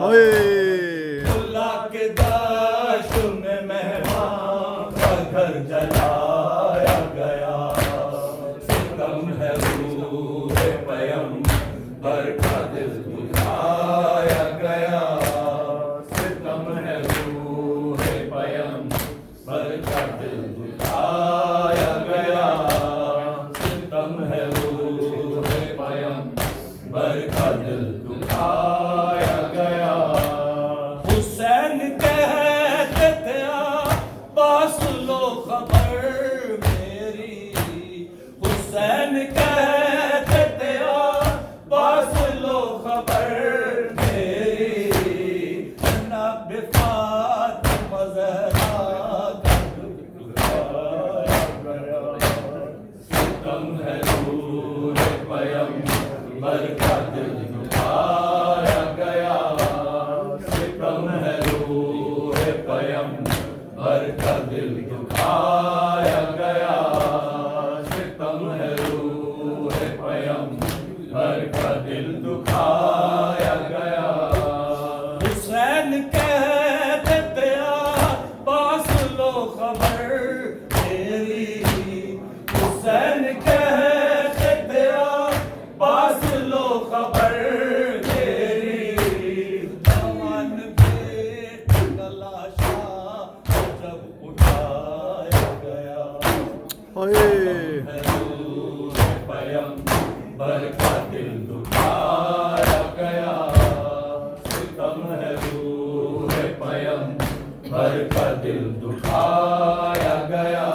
अल्लाह के दाश्त में मेहमान का घर जलाया गया। सितम है रूह पैगंबर का दिल दुखाया गया। सितम है रूह पैगंबर का दिल दुखाया गया। सितम है रूह पैगंबर का दिल दुखाया गया। हुसैन कहते थे पास लो खबर मेरी। हुसैन कहते थे पास लो खबर मेरी। जनाब फातिमा ज़हरा का दुखाया गया। सितम है रूह पैगंबर का दिल दुखाया गया। सितम है रूह पैगंबर का दिल दुखाया गया। सितम है रूह पैगंबर का दिल दुखाया गया। हुसैन कहते थे पास लो खबर मेरी। हुसैन कहते थे पास लो खबर मेरी। जवान बेट का लाशा जब उठाया गया। रूह पैगंबर का दिल दुखाया गया। सितम है रूह पैगंबर का दिल दुखाया गया।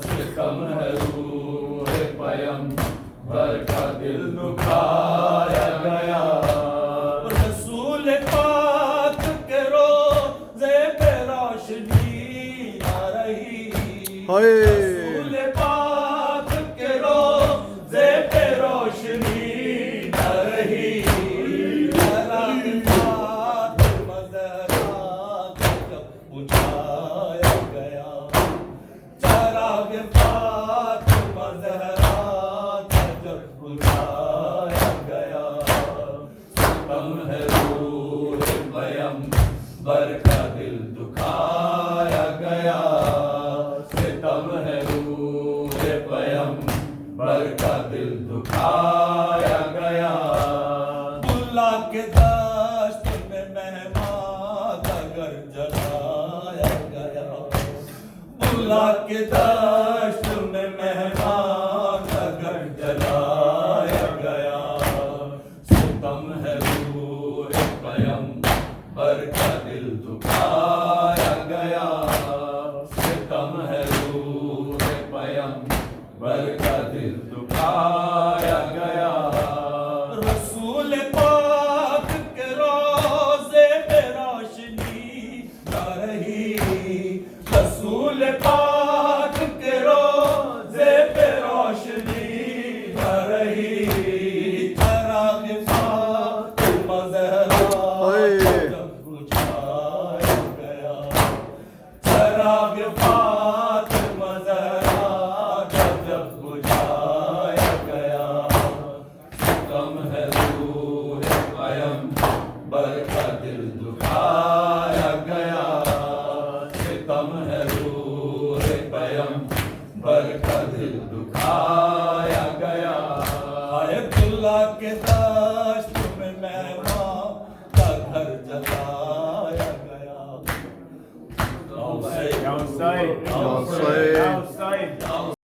सितम है रूह पैगंबर का दिल दुखाया गया। रसूल पाक के रोज़े पे रोशनी आ रही। रसूल पाक के रोज़े पे रोशनी आ रही। फातिमा ज़हरा का जब बुझाया गया। चराग फातिमा ज़हरा का जब बुझाया गया। सितम है रूह पैगंबर का दिल दुखाया गया। सितम है रूह पैगंबर का दिल दुखाया गया। अल्लाह के दाश्त में मेहमान का घर जलाया गया। अल्लाह के दाश्त में मेहमान का घर जलाया गया। सितम है रूह पैगंबर का दिल दुखाया गया। सितम है रूह पैगंबर का दिल दुखाया गया। रसूल पाक के रोज़े पे रोशनी आ रही। रसूल पाक के रोज़े पे रोशनी आ रही। चराग फातिमा ज़हरा जब बुझाया गया। चराग फातिमा ज़हरा जब बुझाया गया। सितम है रूह पैगंबर का दिल दुखाया गया। सितम है रूह पैगंबर का दिल दुखाया गया। अब्दुल्लाह के दाश्त में मेहमान का घर जलाया गया।